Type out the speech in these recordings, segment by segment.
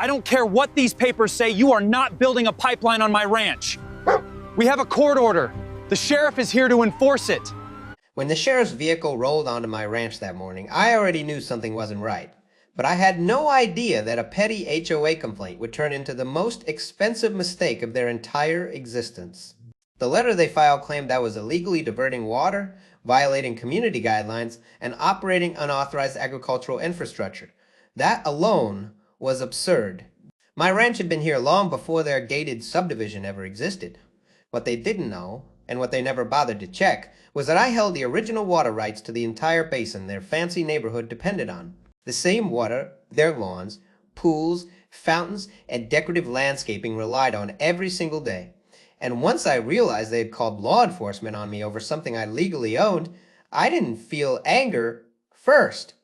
I don't care what these papers say, you are not building a pipeline on my ranch. We have a court order. The sheriff is here to enforce it. When the sheriff's vehicle rolled onto my ranch that morning, I already knew something wasn't right. But I had no idea that a petty HOA complaint would turn into the most expensive mistake of their entire existence. The letter they filed claimed I was illegally diverting water, violating community guidelines, and operating unauthorized agricultural infrastructure. That alone was absurd. My ranch had been here long before their gated subdivision ever existed. What they didn't know, and what they never bothered to check, was that I held the original water rights to the entire basin their fancy neighborhood depended on. The same water their lawns, pools, fountains, and decorative landscaping relied on every single day. And once I realized they had called law enforcement on me over something I legally owned, I didn't feel anger first.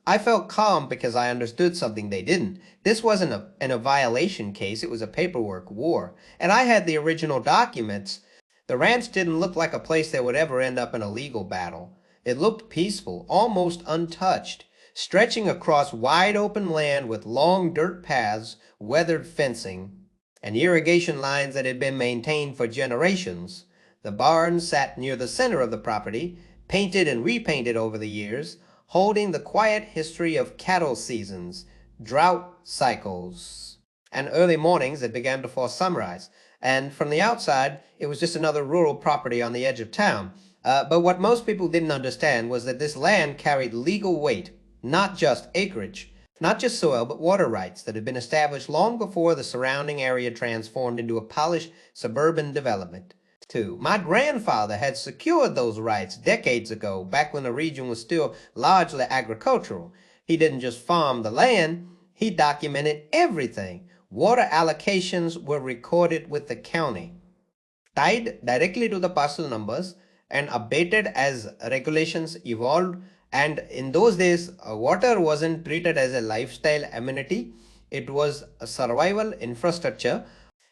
I felt calm because I understood something they didn't. This wasn't a violation case, it was a paperwork war. And I had the original documents. The ranch didn't look like a place that would ever end up in a legal battle. It looked peaceful, almost untouched, stretching across wide open land with long dirt paths, weathered fencing, and irrigation lines that had been maintained for generations. The barn sat near the center of the property, painted and repainted over the years, holding the quiet history of cattle seasons, drought cycles, and early mornings that began before sunrise. And from the outside, it was just another rural property on the edge of town. But what most people didn't understand was that this land carried legal weight, not just acreage, not just soil, but water rights that had been established long before the surrounding area transformed into a polished suburban development. Too. My grandfather had secured those rights decades ago, back when the region was still largely agricultural. He didn't just farm the land, he documented everything. Water allocations were recorded with the county, tied directly to the parcel numbers, and updated as regulations evolved. And in those days, water wasn't treated as a lifestyle amenity. It was a survival infrastructure.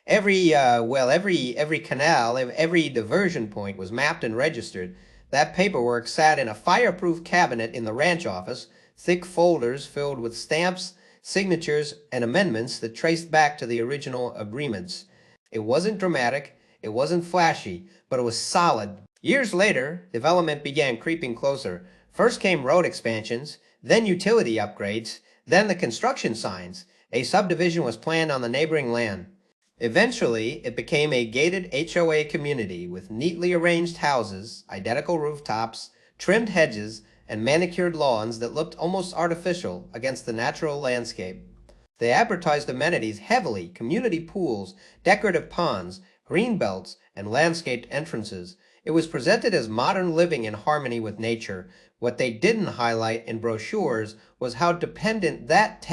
Every canal, every diversion point was mapped and registered. That paperwork sat in a fireproof cabinet in the ranch office, thick folders filled with stamps, signatures, and amendments that traced back to the original agreements. It wasn't dramatic, it wasn't flashy, but it was solid. Years later, development began creeping closer. First came road expansions, then utility upgrades, then the construction signs. A subdivision was planned on the neighboring land. Eventually, it became a gated HOA community with neatly arranged houses, identical rooftops, trimmed hedges, and manicured lawns that looked almost artificial against the natural landscape. They advertised amenities heavily: community pools, decorative ponds, green belts, and landscaped entrances. It was presented as modern living in harmony with nature. What they didn't highlight in brochures was how dependent that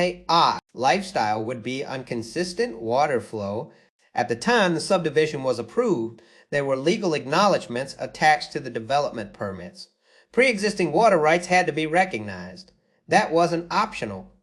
lifestyle would be on consistent water flow. At the time the subdivision was approved, there were legal acknowledgments attached to the development permits. Pre-existing water rights had to be recognized. That wasn't optional.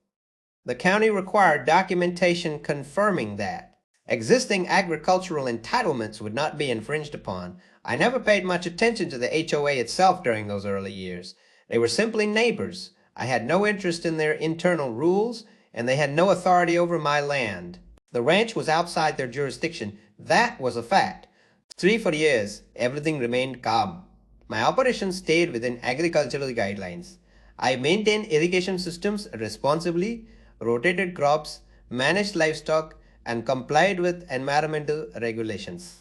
The county required documentation confirming that. Existing agricultural entitlements would not be infringed upon. I never paid much attention to the HOA itself during those early years. They were simply neighbors. I had no interest in their internal rules, and they had no authority over my land. The ranch was outside their jurisdiction. That was a fact. 3-4 years, everything remained calm. My operations stayed within agricultural guidelines. I maintained irrigation systems responsibly, rotated crops, managed livestock, and complied with environmental regulations.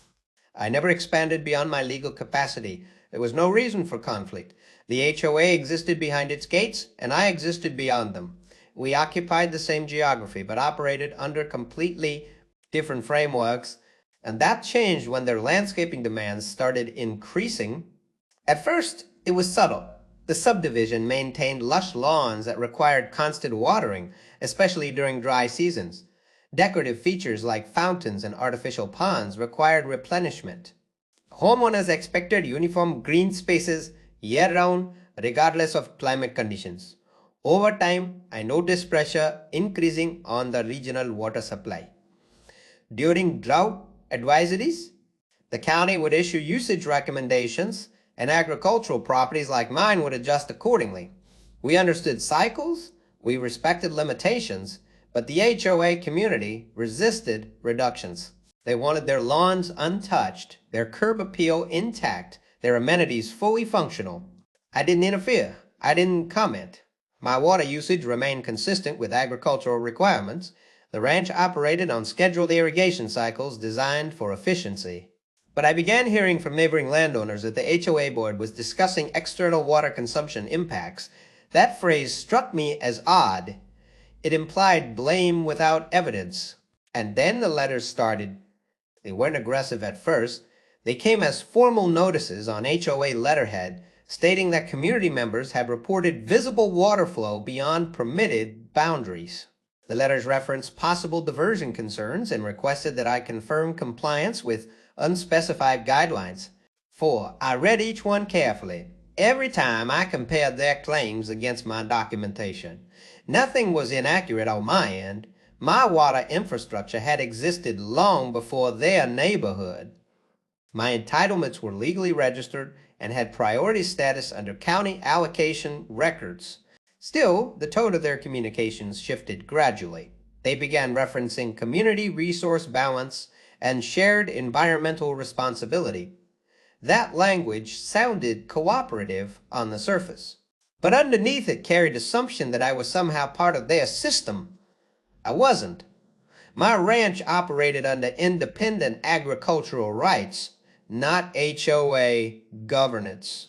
I never expanded beyond my legal capacity. There was no reason for conflict. The HOA existed behind its gates, and I existed beyond them. We occupied the same geography, but operated under completely different frameworks, and that changed when their landscaping demands started increasing. At first, it was subtle. The subdivision maintained lush lawns that required constant watering, especially during dry seasons. Decorative features like fountains and artificial ponds required replenishment. Homeowners expected uniform green spaces year-round, regardless of climate conditions. Over time, I noticed pressure increasing on the regional water supply. During drought advisories, the county would issue usage recommendations, and agricultural properties like mine would adjust accordingly. We understood cycles, we respected limitations, But the HOA community resisted reductions. They wanted their lawns untouched, their curb appeal intact, their amenities fully functional. I didn't interfere. I didn't comment. My water usage remained consistent with agricultural requirements. The ranch operated on scheduled irrigation cycles designed for efficiency. But I began hearing from neighboring landowners that the HOA board was discussing external water consumption impacts. That phrase struck me as odd. It implied blame without evidence. And then the letters started. They weren't aggressive at first. They came as formal notices on HOA letterhead stating that community members had reported visible water flow beyond permitted boundaries. The letters referenced possible diversion concerns and requested that I confirm compliance with unspecified guidelines. 4. I read each one carefully. Every time I compared their claims against my documentation. Nothing was inaccurate on my end. My water infrastructure had existed long before their neighborhood. My entitlements were legally registered and had priority status under county allocation records. Still, the tone of their communications shifted gradually. They began referencing community resource balance and shared environmental responsibility. That language sounded cooperative on the surface, but underneath it carried assumption that I was somehow part of their system. I wasn't. My ranch operated under independent agricultural rights, not HOA governance.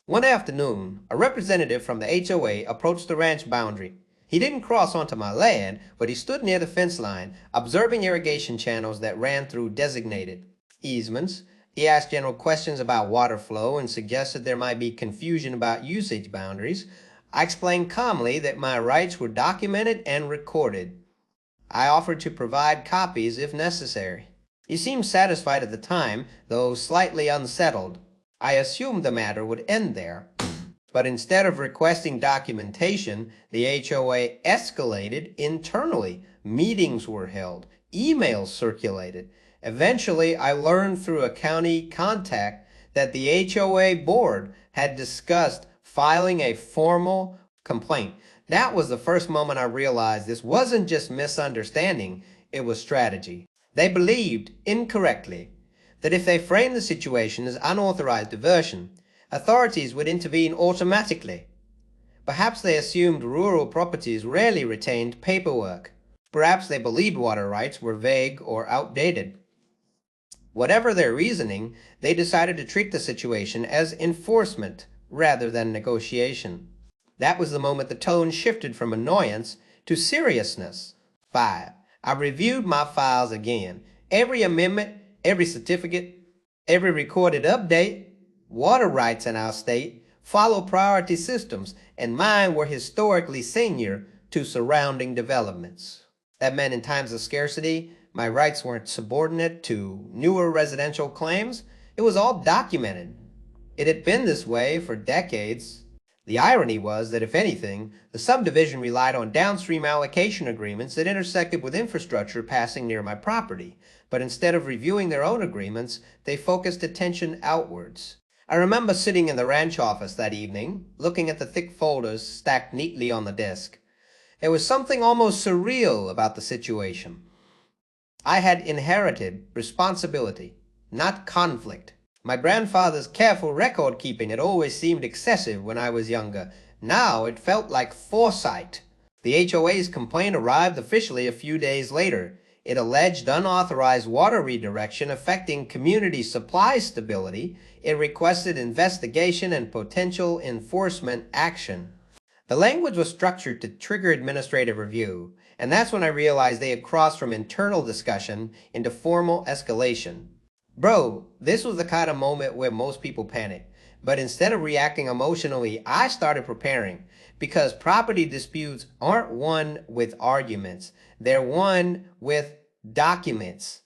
One afternoon, a representative from the HOA approached the ranch boundary. He didn't cross onto my land, but he stood near the fence line, observing irrigation channels that ran through designated easements. He asked general questions about water flow and suggested there might be confusion about usage boundaries. I explained calmly that my rights were documented and recorded. I offered to provide copies if necessary. He seemed satisfied at the time, though slightly unsettled. I assumed the matter would end there. But instead of requesting documentation, the HOA escalated internally. Meetings were held. Emails circulated. Eventually, I learned through a county contact that the HOA board had discussed filing a formal complaint. That was the first moment I realized this wasn't just misunderstanding, it was strategy. They believed, incorrectly, that if they framed the situation as unauthorized diversion, authorities would intervene automatically. Perhaps they assumed rural properties rarely retained paperwork. Perhaps they believed water rights were vague or outdated. Whatever their reasoning, they decided to treat the situation as enforcement rather than negotiation. That was the moment the tone shifted from annoyance to seriousness. 5. I reviewed my files again. Every amendment, every certificate, every recorded update. Water rights in our state follow priority systems, and mine were historically senior to surrounding developments. That meant in times of scarcity, my rights weren't subordinate to newer residential claims. It was all documented. It had been this way for decades. The irony was that, if anything, the subdivision relied on downstream allocation agreements that intersected with infrastructure passing near my property. But instead of reviewing their own agreements, they focused attention outwards. I remember sitting in the ranch office that evening, looking at the thick folders stacked neatly on the desk. There was something almost surreal about the situation. I had inherited responsibility, not conflict. My grandfather's careful record-keeping had always seemed excessive when I was younger. Now it felt like foresight. The HOA's complaint arrived officially a few days later. It alleged unauthorized water redirection affecting community supply stability. It requested investigation and potential enforcement action. The language was structured to trigger administrative review, and that's when I realized they had crossed from internal discussion into formal escalation. Bro, this was the kind of moment where most people panic. But instead of reacting emotionally, I started preparing. Because property disputes aren't won with arguments. They're won with documents.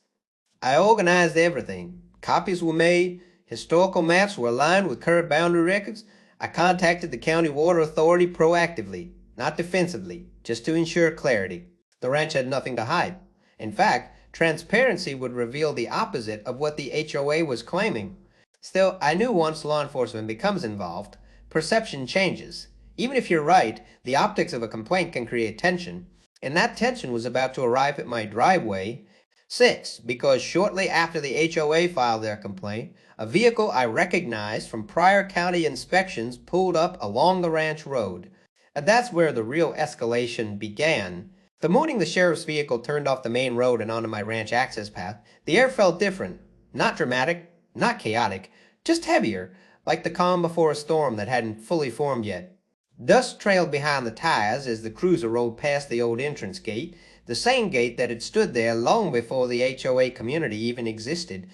I organized everything. Copies were made. Historical maps were aligned with current boundary records. I contacted the county water authority proactively, not defensively, just to ensure clarity. The ranch had nothing to hide. In fact, transparency would reveal the opposite of what the HOA was claiming. Still, I knew once law enforcement becomes involved, perception changes. Even if you're right, the optics of a complaint can create tension. and that tension was about to arrive at my driveway. 6. Because shortly after the HOA filed their complaint, a vehicle I recognized from prior county inspections pulled up along the ranch road. And that's where the real escalation began. The morning the sheriff's vehicle turned off the main road and onto my ranch access path, the air felt different. Not dramatic, not chaotic, just heavier, like the calm before a storm that hadn't fully formed yet. Dust trailed behind the tires as the cruiser rolled past the old entrance gate, the same gate that had stood there long before the HOA community even existed.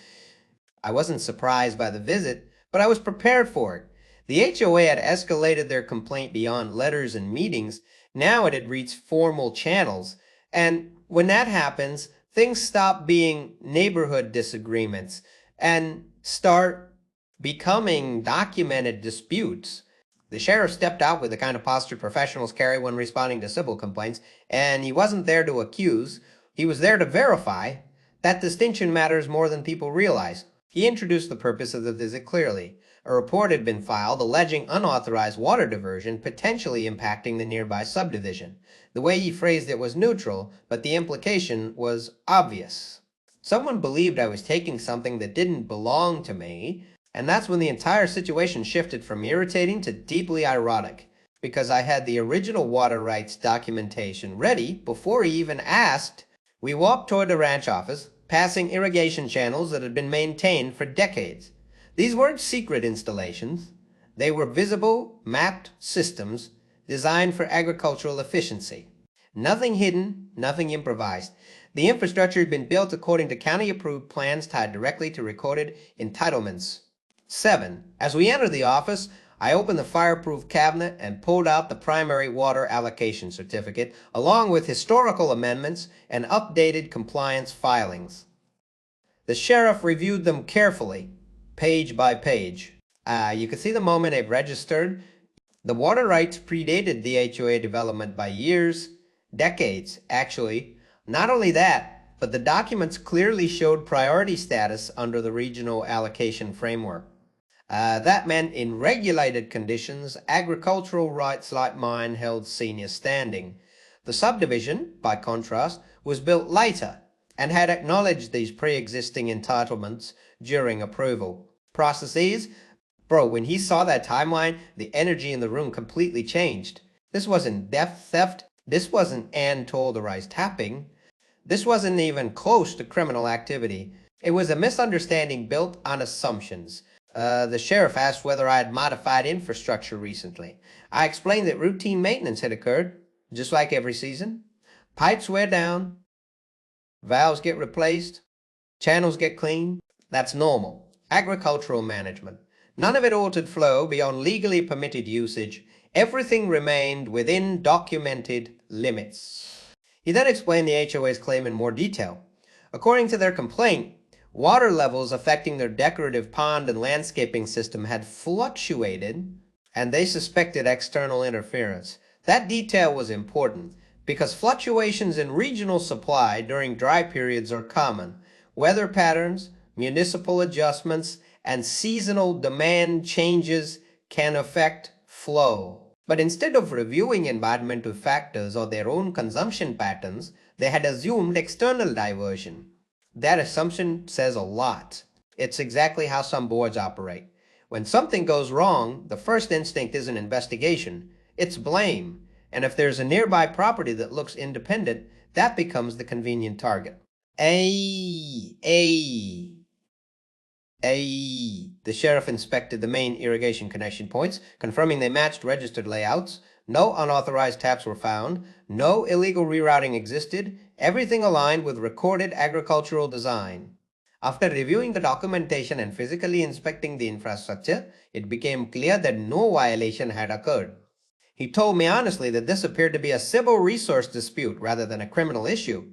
I wasn't surprised by the visit, but I was prepared for it. The HOA had escalated their complaint beyond letters and meetings. Now it had reached formal channels. And when that happens, things stop being neighborhood disagreements and start becoming documented disputes. The sheriff stepped out with the kind of posture professionals carry when responding to civil complaints, and he wasn't there to accuse. He was there to verify. That distinction matters more than people realize. He introduced the purpose of the visit clearly. A report had been filed alleging unauthorized water diversion potentially impacting the nearby subdivision. The way he phrased it was neutral, but the implication was obvious. Someone believed I was taking something that didn't belong to me, and that's when the entire situation shifted from irritating to deeply ironic, because I had the original water rights documentation ready before he even asked. We walked toward the ranch office, passing irrigation channels that had been maintained for decades. These weren't secret installations. They were visible, mapped systems designed for agricultural efficiency. Nothing hidden, nothing improvised. The infrastructure had been built according to county-approved plans tied directly to recorded entitlements. 7. As we entered the office, I opened the fireproof cabinet and pulled out the primary water allocation certificate, along with historical amendments and updated compliance filings. The sheriff reviewed them carefully, page by page. You could see the moment it registered. The water rights predated the HOA development by years, decades, actually. Not only that, but the documents clearly showed priority status under the regional allocation framework. That meant in regulated conditions, agricultural rights like mine held senior standing. The subdivision, by contrast, was built later and had acknowledged these pre-existing entitlements during approval. Processes? Bro, when he saw that timeline, the energy in the room completely changed. This wasn't death theft. This wasn't unauthorized tapping. This wasn't even close to criminal activity. It was a misunderstanding built on assumptions. The sheriff asked whether I had modified infrastructure recently. I explained that routine maintenance had occurred, just like every season. Pipes wear down, valves get replaced, channels get cleaned. That's normal. Agricultural management. None of it altered flow beyond legally permitted usage. Everything remained within documented limits. He then explained the HOA's claim in more detail. According to their complaint, water levels affecting their decorative pond and landscaping system had fluctuated, and they suspected external interference. That detail was important, because fluctuations in regional supply during dry periods are common. Weather patterns, municipal adjustments, and seasonal demand changes can affect flow. But instead of reviewing environmental factors or their own consumption patterns, they had assumed external diversion. That assumption says a lot. It's exactly how some boards operate. When something goes wrong, the first instinct isn't investigation, it's blame. And if there's a nearby property that looks independent, that becomes the convenient target. The sheriff inspected the main irrigation connection points, confirming they matched registered layouts. No unauthorized taps were found. No illegal rerouting existed. Everything aligned with recorded agricultural design. After reviewing the documentation and physically inspecting the infrastructure, it became clear that no violation had occurred. He told me honestly that this appeared to be a civil resource dispute rather than a criminal issue.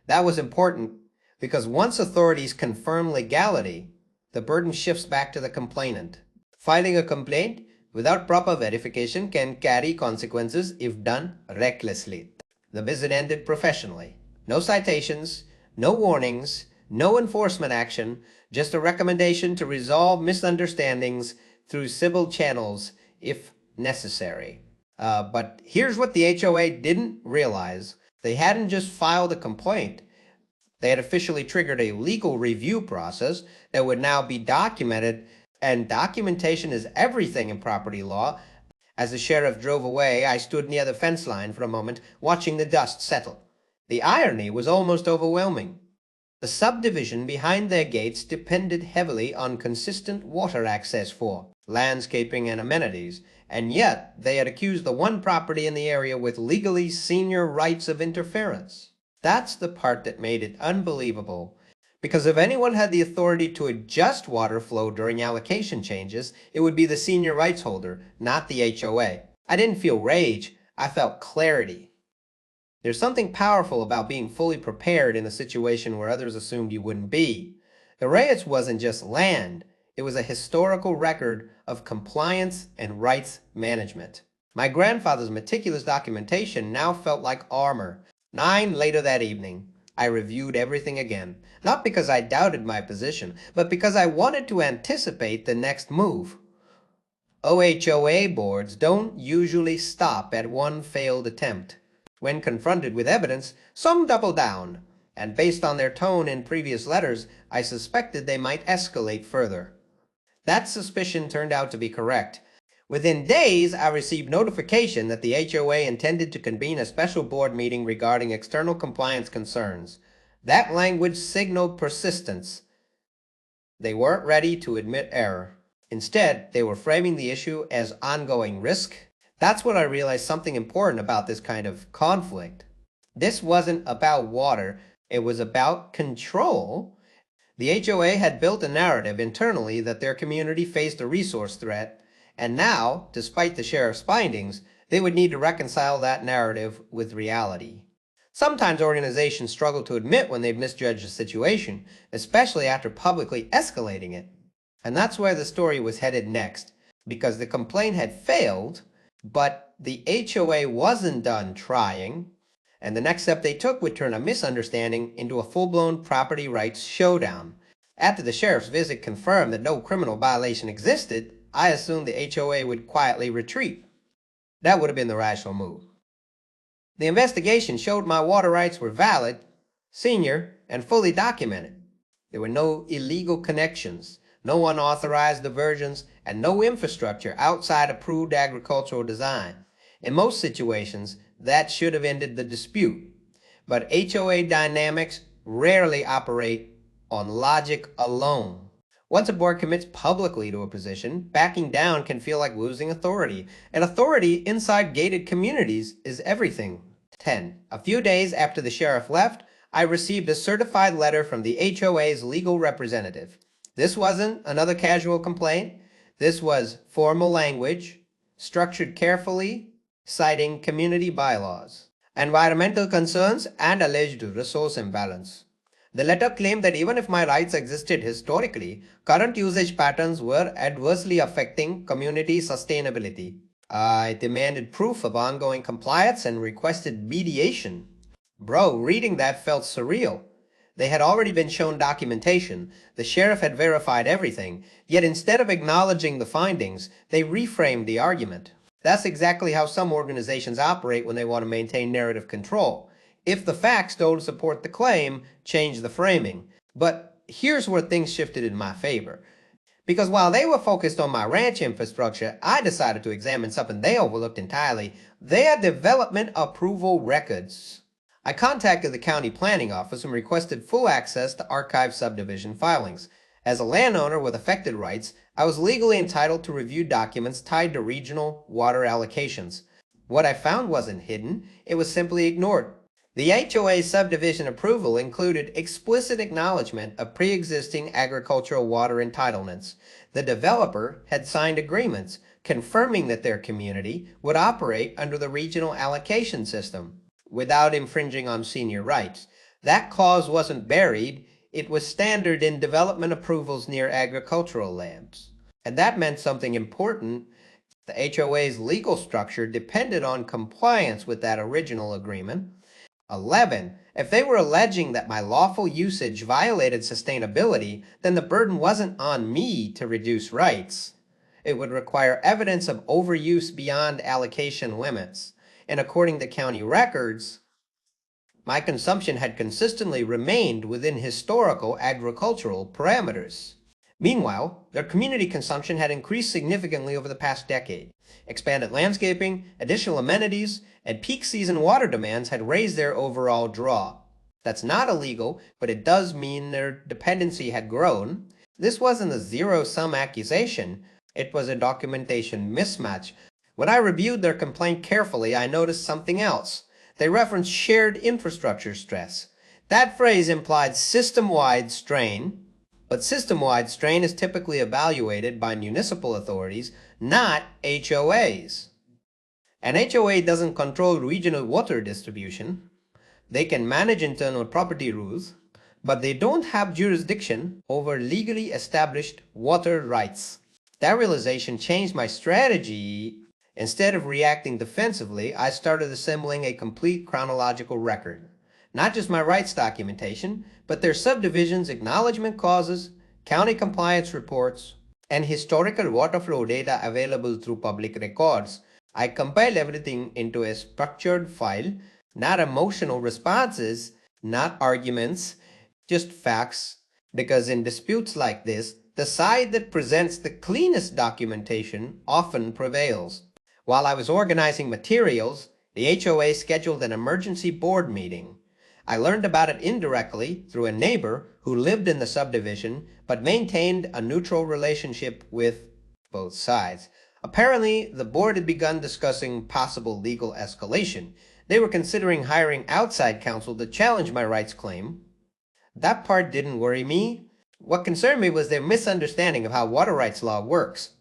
That was important because once authorities confirm legality, the burden shifts back to the complainant. Filing a complaint without proper verification can carry consequences if done recklessly. The visit ended professionally. No citations, no warnings, no enforcement action, just a recommendation to resolve misunderstandings through civil channels if necessary. But here's what the HOA didn't realize. They hadn't just filed a complaint. They had officially triggered a legal review process that would now be documented, and documentation is everything in property law. As the sheriff drove away, I stood near the fence line for a moment, watching the dust settle. The irony was almost overwhelming. The subdivision behind their gates depended heavily on consistent water access for landscaping and amenities, and yet they had accused the one property in the area with legally senior rights of interference. That's the part that made it unbelievable, because if anyone had the authority to adjust water flow during allocation changes, it would be the senior rights holder, not the HOA. I didn't feel rage, I felt clarity. There's something powerful about being fully prepared in a situation where others assumed you wouldn't be. The ranch wasn't just land, it was a historical record of compliance and rights management. My grandfather's meticulous documentation now felt like armor. 9 later that evening, I reviewed everything again, not because I doubted my position, but because I wanted to anticipate the next move. OHOA boards don't usually stop at one failed attempt. When confronted with evidence, some double down, and based on their tone in previous letters, I suspected they might escalate further. That suspicion turned out to be correct. Within days, I received notification that the HOA intended to convene a special board meeting regarding external compliance concerns. That language signaled persistence. They weren't ready to admit error. Instead, they were framing the issue as ongoing risk. That's when I realized something important about this kind of conflict. This wasn't about water, it was about control. The HOA had built a narrative internally that their community faced a resource threat, and now, despite the sheriff's findings, they would need to reconcile that narrative with reality. Sometimes organizations struggle to admit when they've misjudged a situation, especially after publicly escalating it. And that's where the story was headed next, because the complaint had failed, but the HOA wasn't done trying, and the next step they took would turn a misunderstanding into a full-blown property rights showdown. After the sheriff's visit confirmed that no criminal violation existed, I assumed the HOA would quietly retreat. That would have been the rational move. The investigation showed my water rights were valid, senior, and fully documented. There were no illegal connections, no unauthorized diversions, and no infrastructure outside approved agricultural design. In most situations, that should have ended the dispute. But HOA dynamics rarely operate on logic alone. Once a board commits publicly to a position, backing down can feel like losing authority. And authority inside gated communities is everything. 10. A few days after the sheriff left, I received a certified letter from the HOA's legal representative. This wasn't another casual complaint. This was formal language, structured carefully, citing community bylaws, environmental concerns, and alleged resource imbalance. The letter claimed that even if my rights existed historically, current usage patterns were adversely affecting community sustainability. I demanded proof of ongoing compliance and requested mediation. Bro, reading that felt surreal. They had already been shown documentation, the sheriff had verified everything, yet instead of acknowledging the findings, they reframed the argument. That's exactly how some organizations operate when they want to maintain narrative control. If the facts don't support the claim, change the framing. But here's where things shifted in my favor. Because while they were focused on my ranch infrastructure, I decided to examine something they overlooked entirely: their development approval records. I contacted the county planning office and requested full access to archived subdivision filings. As a landowner with affected rights, I was legally entitled to review documents tied to regional water allocations. What I found wasn't hidden, it was simply ignored. The HOA subdivision approval included explicit acknowledgement of pre-existing agricultural water entitlements. The developer had signed agreements confirming that their community would operate under the regional allocation system without infringing on senior rights. That clause wasn't buried, it was standard in development approvals near agricultural lands. And that meant something important. The HOA's legal structure depended on compliance with that original agreement. 11. If they were alleging that my lawful usage violated sustainability, then the burden wasn't on me to reduce rights. It would require evidence of overuse beyond allocation limits. And according to county records, My consumption had consistently remained within historical agricultural parameters. Meanwhile, their community consumption had increased significantly over the past decade. Expanded landscaping, additional amenities, and peak season water demands had raised their overall draw. That's not illegal, but it does mean their dependency had grown. This wasn't a zero-sum accusation, it was a documentation mismatch. When I reviewed their complaint carefully, I noticed something else. They referenced shared infrastructure stress. That phrase implied system-wide strain, but system-wide strain is typically evaluated by municipal authorities, not HOAs. An HOA doesn't control regional water distribution. They can manage internal property rules, but they don't have jurisdiction over legally established water rights. That realization changed my strategy. Instead of reacting defensively, I started assembling a complete chronological record. Not just my rights documentation, but their subdivisions, acknowledgement clauses, county compliance reports, and historical water flow data available through public records. I compiled everything into a structured file, not emotional responses, not arguments, just facts, because in disputes like this, the side that presents the cleanest documentation often prevails. While I was organizing materials, the HOA scheduled an emergency board meeting. I learned about it indirectly through a neighbor who lived in the subdivision but maintained a neutral relationship with both sides. Apparently, the board had begun discussing possible legal escalation. They were considering hiring outside counsel to challenge my rights claim. That part didn't worry me. What concerned me was their misunderstanding of how water rights law works.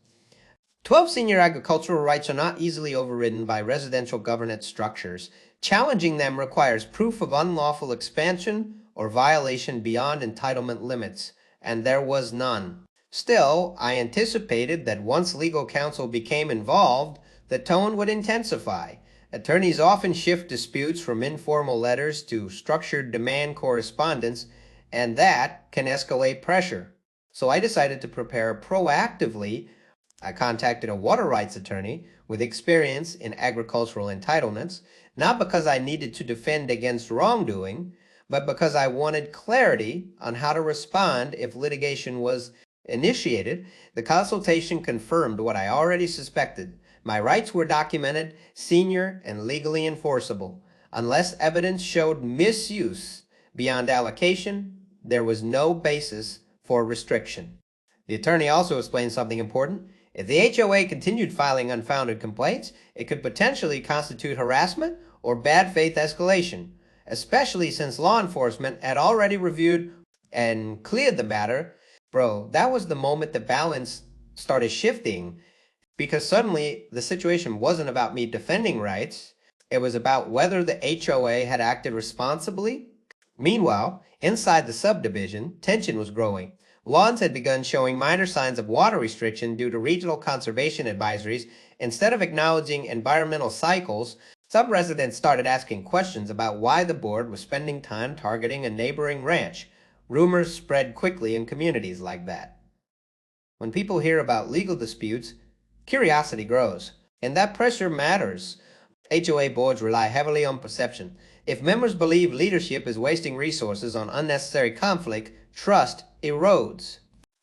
12 senior agricultural rights are not easily overridden by residential governance structures. Challenging them requires proof of unlawful expansion or violation beyond entitlement limits, and there was none. Still, I anticipated that once legal counsel became involved, the tone would intensify. Attorneys often shift disputes from informal letters to structured demand correspondence, and that can escalate pressure. So I decided to prepare proactively. I contacted a water rights attorney with experience in agricultural entitlements, not because I needed to defend against wrongdoing, but because I wanted clarity on how to respond if litigation was initiated. The consultation confirmed what I already suspected. My rights were documented, senior, and legally enforceable. Unless evidence showed misuse beyond allocation, there was no basis for restriction. The attorney also explained something important. If the HOA continued filing unfounded complaints, it could potentially constitute harassment or bad faith escalation, especially since law enforcement had already reviewed and cleared the matter. Bro, that was the moment the balance started shifting, because suddenly the situation wasn't about me defending rights. It was about whether the HOA had acted responsibly. Meanwhile, inside the subdivision, tension was growing. Lawns had begun showing minor signs of water restriction due to regional conservation advisories. Instead of acknowledging environmental cycles, some residents started asking questions about why the board was spending time targeting a neighboring ranch. Rumors spread quickly in communities like that. When people hear about legal disputes, curiosity grows, and that pressure matters. HOA boards rely heavily on perception. If members believe leadership is wasting resources on unnecessary conflict, trust erodes.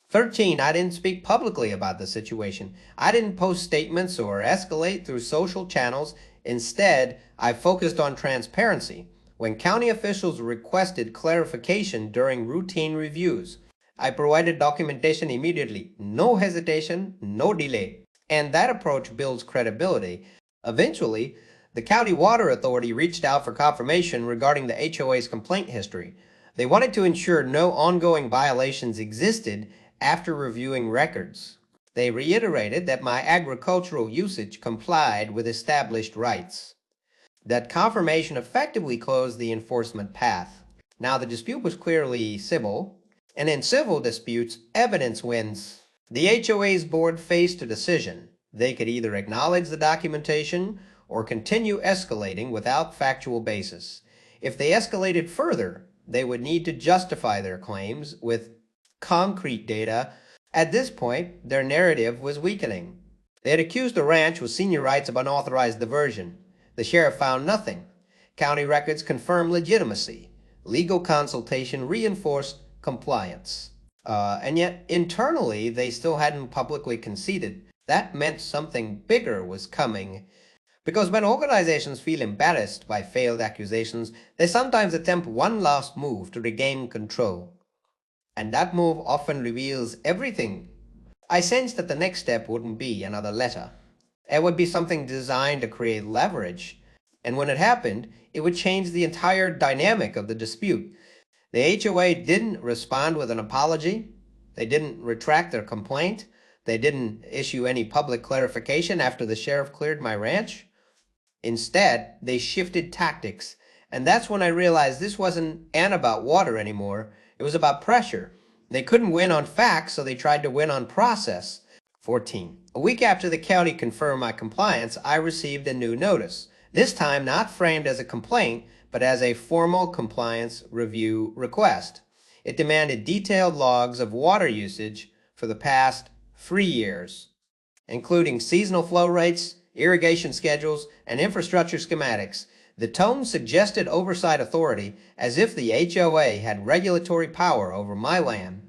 13. I didn't speak publicly about the situation. I didn't post statements or escalate through social channels. Instead, I focused on transparency. When county officials requested clarification during routine reviews, I provided documentation immediately. No hesitation, no delay. And that approach builds credibility. Eventually, the County Water Authority reached out for confirmation regarding the HOA's complaint history. They wanted to ensure no ongoing violations existed after reviewing records. They reiterated that my agricultural usage complied with established rights. That confirmation effectively closed the enforcement path. Now the dispute was clearly civil, and in civil disputes, evidence wins. The HOA's board faced a decision. They could either acknowledge the documentation or continue escalating without factual basis. If they escalated further, they would need to justify their claims with concrete data. At this point, their narrative was weakening. They had accused the ranch with senior rights of unauthorized diversion. The sheriff found nothing. County records confirmed legitimacy. Legal consultation reinforced compliance. And yet, internally, they still hadn't publicly conceded. That meant something bigger was coming. Because when organizations feel embarrassed by failed accusations, they sometimes attempt one last move to regain control. And that move often reveals everything. I sensed that the next step wouldn't be another letter. It would be something designed to create leverage. And when it happened, it would change the entire dynamic of the dispute. The HOA didn't respond with an apology. They didn't retract their complaint. They didn't issue any public clarification after the sheriff cleared my ranch. Instead, they shifted tactics. And that's when I realized this wasn't about water anymore. It was about pressure. They couldn't win on facts, so they tried to win on process. 14. A week after the county confirmed my compliance, I received a new notice. This time not framed as a complaint, but as a formal compliance review request. It demanded detailed logs of water usage for the past 3 years, including seasonal flow rates, irrigation schedules, and infrastructure schematics. The tone suggested oversight authority, as if the HOA had regulatory power over my land.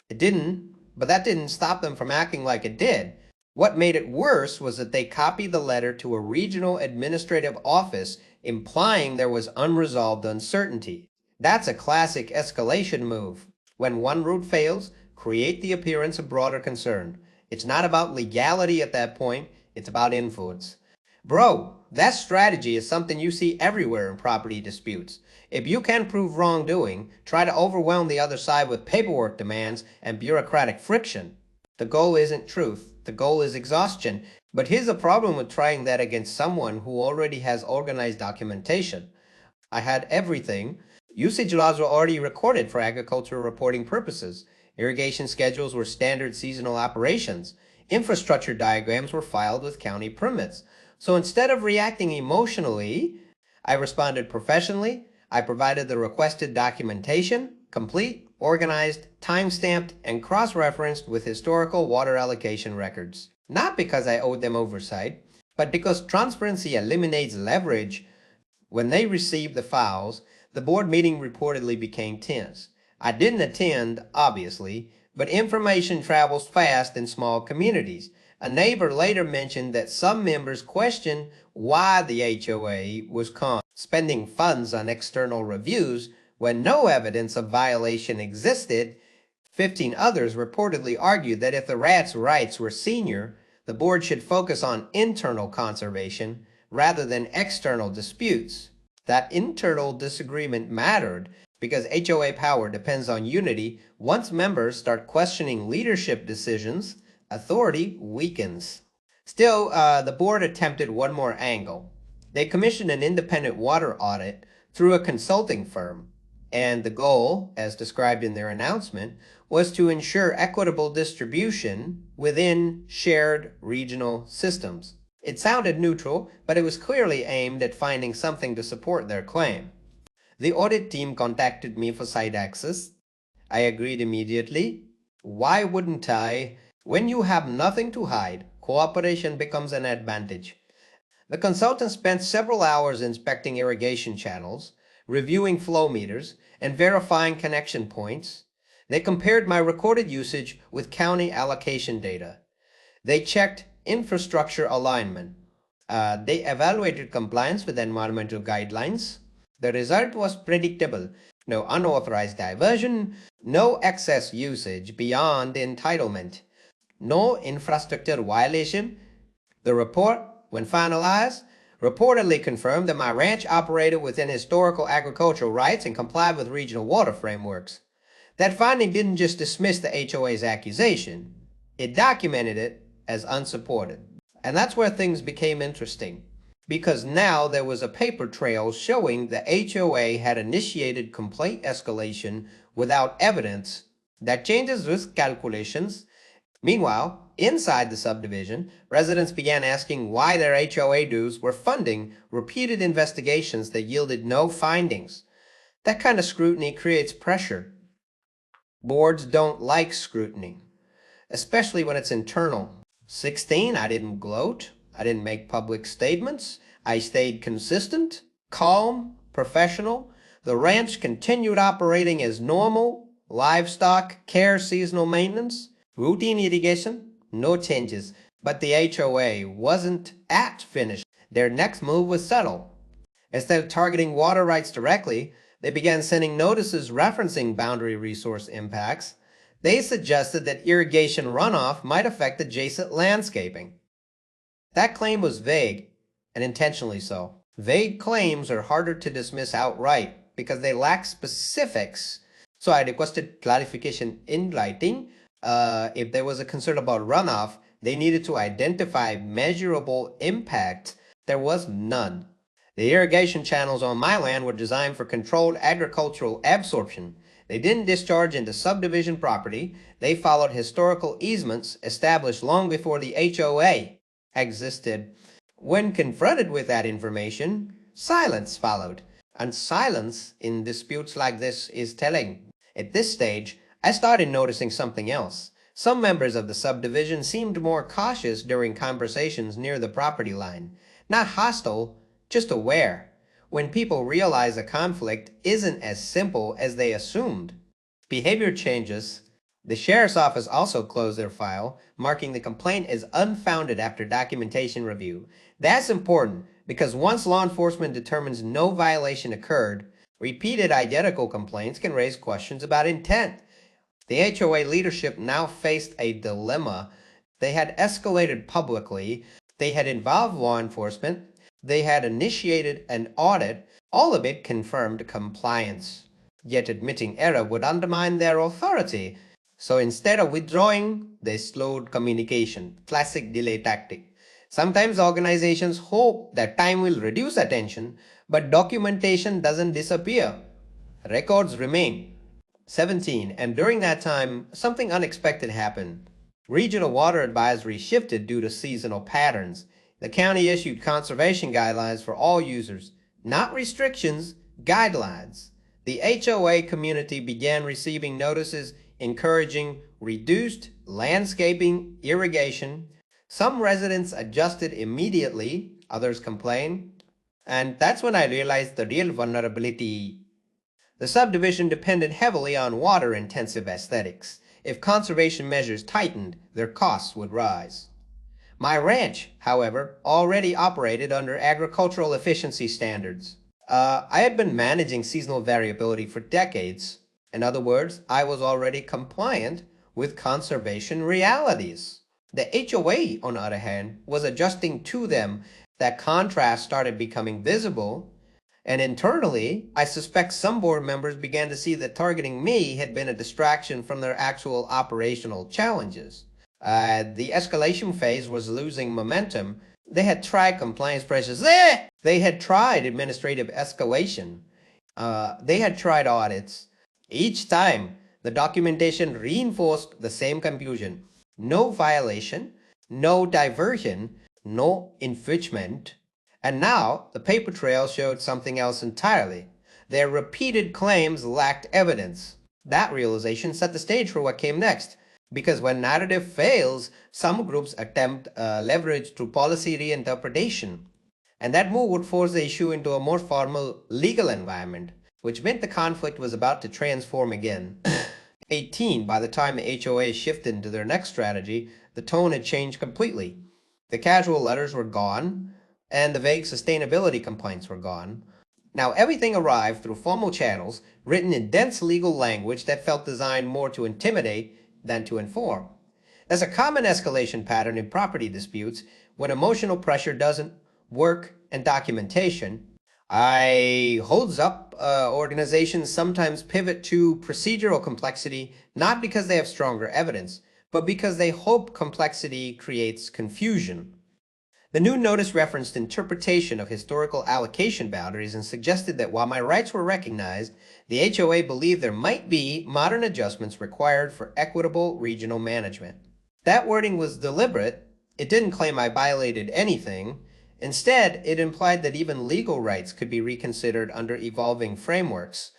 It didn't, but that didn't stop them from acting like it did. What made it worse was that they copied the letter to a regional administrative office, implying there was unresolved uncertainty. That's a classic escalation move. When one route fails, create the appearance of broader concern. It's not about legality at that point, it's about influence. Bro, that strategy is something you see everywhere in property disputes. If you can prove wrongdoing, try to overwhelm the other side with paperwork demands and bureaucratic friction. The goal isn't truth, the goal is exhaustion. But here's a problem with trying that against someone who already has organized documentation. I had everything. Usage laws were already recorded for agricultural reporting purposes. Irrigation schedules were standard seasonal operations. Infrastructure diagrams were filed with county permits. So instead of reacting emotionally, I responded professionally. I provided the requested documentation, complete, organized, time-stamped, and cross-referenced with historical water allocation records. Not because I owed them oversight, but because transparency eliminates leverage. When they received the files, the board meeting reportedly became tense. I didn't attend, obviously, but information travels fast in small communities. A neighbor later mentioned that some members questioned why the HOA was spending funds on external reviews when no evidence of violation existed. 15 others reportedly argued that if the rats' rights were senior, the board should focus on internal conservation rather than external disputes. That internal disagreement mattered because HOA power depends on unity. Once members start questioning leadership decisions, authority weakens. Still, the board attempted one more angle. They commissioned an independent water audit through a consulting firm, and the goal, as described in their announcement, was to ensure equitable distribution within shared regional systems. It sounded neutral, but it was clearly aimed at finding something to support their claim. The audit team contacted me for site access. I agreed immediately. Why wouldn't I? When you have nothing to hide, cooperation becomes an advantage. The consultant spent several hours inspecting irrigation channels, reviewing flow meters, and verifying connection points. They compared my recorded usage with county allocation data. They checked infrastructure alignment. They evaluated compliance with environmental guidelines. The result was predictable. No unauthorized diversion, no excess usage beyond entitlement, no infrastructure violation. The report, when finalized, reportedly confirmed that my ranch operated within historical agricultural rights and complied with regional water frameworks. That finding didn't just dismiss the HOA's accusation, it documented it as unsupported. And that's where things became interesting, because now there was a paper trail showing the HOA had initiated complaint escalation without evidence that changes risk calculations. Meanwhile, inside the subdivision, residents began asking why their HOA dues were funding repeated investigations that yielded no findings. That kind of scrutiny creates pressure. Boards don't like scrutiny, especially when it's internal. 16, I didn't gloat. I didn't make public statements. I stayed consistent, calm, professional. The ranch continued operating as normal, livestock, care, seasonal maintenance, routine irrigation, no changes. But the HOA wasn't at finish. Their next move was subtle. Instead of targeting water rights directly, they began sending notices referencing boundary resource impacts. They suggested that irrigation runoff might affect adjacent landscaping. That claim was vague, and intentionally so. Vague claims are harder to dismiss outright because they lack specifics. So I requested clarification in writing. If there was a concern about runoff, they needed to identify measurable impact. There was none. The irrigation channels on my land were designed for controlled agricultural absorption. They didn't discharge into subdivision property. They followed historical easements established long before the HOA existed. When confronted with that information, silence followed. And silence in disputes like this is telling. At this stage, I started noticing something else. Some members of the subdivision seemed more cautious during conversations near the property line. Not hostile, just aware. When people realize a conflict isn't as simple as they assumed. Behavior changes. The sheriff's office also closed their file, marking the complaint as unfounded after documentation review. That's important because once law enforcement determines no violation occurred, repeated identical complaints can raise questions about intent. The HOA leadership now faced a dilemma. They had escalated publicly, they had involved law enforcement, they had initiated an audit, all of it confirmed compliance. Yet admitting error would undermine their authority. So instead of withdrawing, they slowed communication. Classic delay tactic. Sometimes organizations hope that time will reduce attention, but documentation doesn't disappear. Records remain. 17. And during that time, something unexpected happened. Regional water advisory shifted due to seasonal patterns. The county issued conservation guidelines for all users, not restrictions, guidelines. The HOA community began receiving notices encouraging reduced landscaping irrigation. Some residents adjusted immediately, others complained. And that's when I realized the real vulnerability. The subdivision depended heavily on water-intensive aesthetics. If conservation measures tightened, their costs would rise. My ranch, however, already operated under agricultural efficiency standards. I had been managing seasonal variability for decades. In other words, I was already compliant with conservation realities. The HOA, on the other hand, was adjusting to them. That contrast started becoming visible, and internally, I suspect some board members began to see that targeting me had been a distraction from their actual operational challenges. The escalation phase was losing momentum. They had tried compliance pressures. They had tried administrative escalation. They had tried audits. Each time, the documentation reinforced the same confusion. No violation, no diversion, no infringement. And now, the paper trail showed something else entirely. Their repeated claims lacked evidence. That realization set the stage for what came next. Because when narrative fails, some groups attempt leverage through policy reinterpretation. And that move would force the issue into a more formal legal environment, which meant the conflict was about to transform again. 18, by the time the HOA shifted into their next strategy, the tone had changed completely. The casual letters were gone, and the vague sustainability complaints were gone. Now everything arrived through formal channels, written in dense legal language that felt designed more to intimidate than to inform. There's a common escalation pattern in property disputes when emotional pressure doesn't work and documentation. Holds up. Organizations sometimes pivot to procedural complexity, not because they have stronger evidence, but because they hope complexity creates confusion. The new notice referenced interpretation of historical allocation boundaries and suggested that while my rights were recognized, the HOA believed there might be modern adjustments required for equitable regional management. That wording was deliberate. It didn't claim I violated anything. Instead, it implied that even legal rights could be reconsidered under evolving frameworks.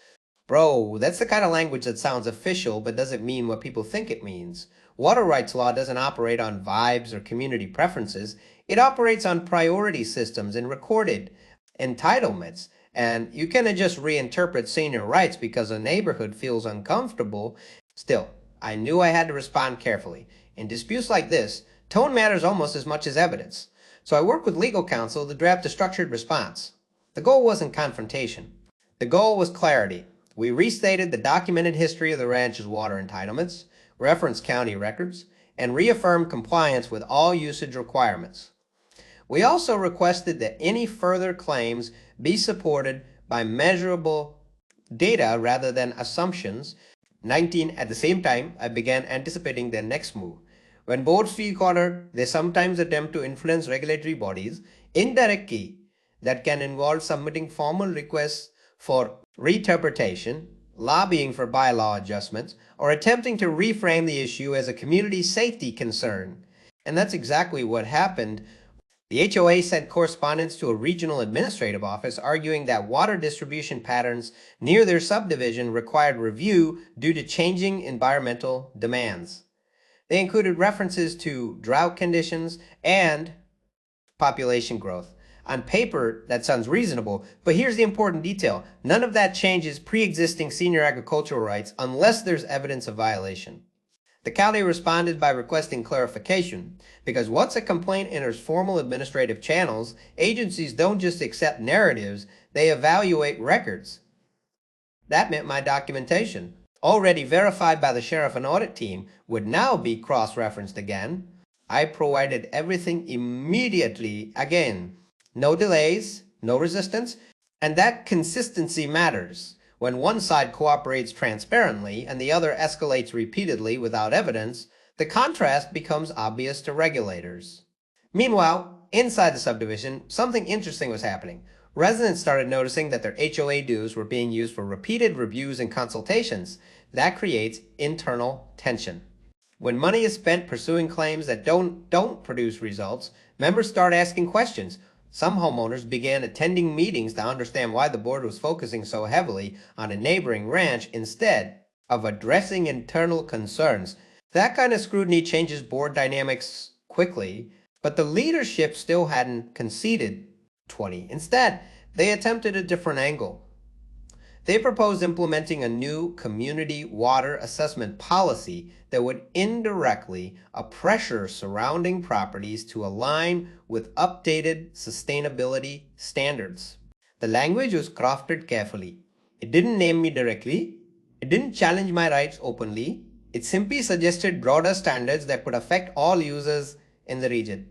Bro, that's the kind of language that sounds official but doesn't mean what people think it means. Water rights law doesn't operate on vibes or community preferences. It operates on priority systems and recorded entitlements. And you cannot just reinterpret senior rights because a neighborhood feels uncomfortable. Still, I knew I had to respond carefully. In disputes like this, tone matters almost as much as evidence. So I worked with legal counsel to draft a structured response. The goal wasn't confrontation. The goal was clarity. We restated the documented history of the ranch's water entitlements, referenced county records, and reaffirmed compliance with all usage requirements. We also requested that any further claims be supported by measurable data rather than assumptions. At the same time, I began anticipating their next move. When boards feel cornered, they sometimes attempt to influence regulatory bodies indirectly. That can involve submitting formal requests for reinterpretation, lobbying for bylaw adjustments, or attempting to reframe the issue as a community safety concern. And that's exactly what happened. The HOA sent correspondence to a regional administrative office arguing that water distribution patterns near their subdivision required review due to changing environmental demands. They included references to drought conditions and population growth. On paper, that sounds reasonable, but here's the important detail. None of that changes pre-existing senior agricultural rights unless there's evidence of violation. The county responded by requesting clarification, because once a complaint enters formal administrative channels, agencies don't just accept narratives, they evaluate records. That meant my documentation, already verified by the sheriff and audit team, would now be cross-referenced again. I provided everything immediately again. No delays, no resistance, and that consistency matters. When one side cooperates transparently and the other escalates repeatedly without evidence, the contrast becomes obvious to regulators. Meanwhile, inside the subdivision, something interesting was happening. Residents started noticing that their HOA dues were being used for repeated reviews and consultations. That creates internal tension. When money is spent pursuing claims that don't produce results, members start asking questions. Some homeowners began attending meetings to understand why the board was focusing so heavily on a neighboring ranch instead of addressing internal concerns. That kind of scrutiny changes board dynamics quickly, but the leadership still hadn't conceded 20. Instead, they attempted a different angle. They proposed implementing a new community water assessment policy that would indirectly pressure surrounding properties to align with updated sustainability standards. The language was crafted carefully. It didn't name me directly. It didn't challenge my rights openly. It simply suggested broader standards that could affect all users in the region.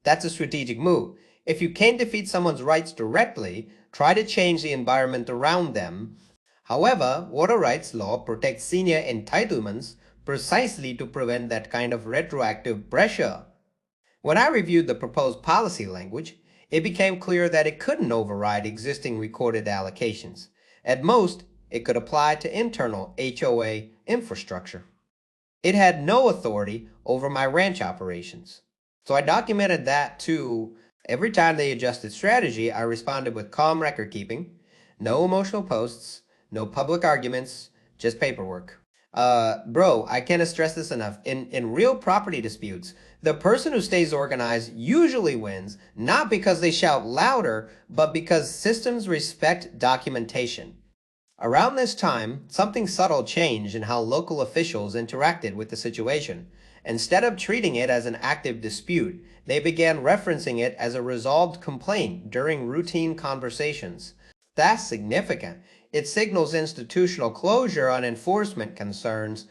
That's a strategic move. If you can't defeat someone's rights directly, try to change the environment around them. However, water rights law protects senior entitlements precisely to prevent that kind of retroactive pressure. When I reviewed the proposed policy language, it became clear that it couldn't override existing recorded allocations. At most, it could apply to internal HOA infrastructure. It had no authority over my ranch operations. So I documented that too. Every time they adjusted strategy, I responded with calm record keeping, no emotional posts, no public arguments, just paperwork. Bro, I can't stress this enough. In real property disputes, the person who stays organized usually wins, not because they shout louder, but because systems respect documentation. Around this time, something subtle changed in how local officials interacted with the situation. Instead of treating it as an active dispute, they began referencing it as a resolved complaint during routine conversations. That's significant. It signals institutional closure on enforcement concerns.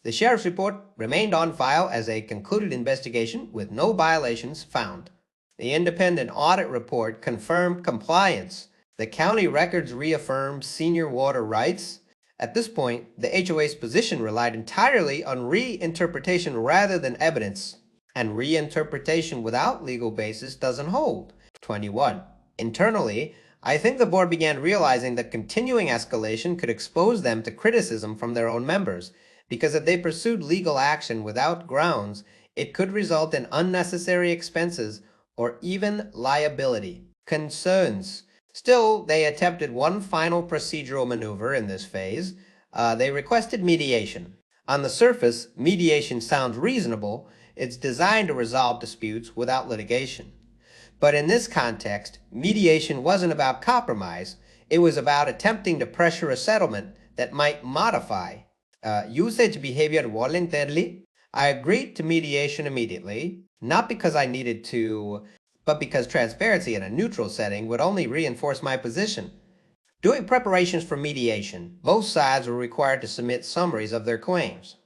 The sheriff's report remained on file as a concluded investigation with no violations found. The independent audit report confirmed compliance. The county records reaffirmed senior water rights. At this point, the HOA's position relied entirely on reinterpretation rather than evidence, and reinterpretation without legal basis doesn't hold. 21. Internally, I think the board began realizing that continuing escalation could expose them to criticism from their own members, because if they pursued legal action without grounds, it could result in unnecessary expenses or even liability. Concerns. Still, they attempted one final procedural maneuver in this phase. They requested mediation. On the surface, mediation sounds reasonable. It's designed to resolve disputes without litigation. But in this context, mediation wasn't about compromise. It was about attempting to pressure a settlement that might modify usage behavior voluntarily. I agreed to mediation immediately, not because I needed to, but because transparency in a neutral setting would only reinforce my position. During preparations for mediation, both sides were required to submit summaries of their claims.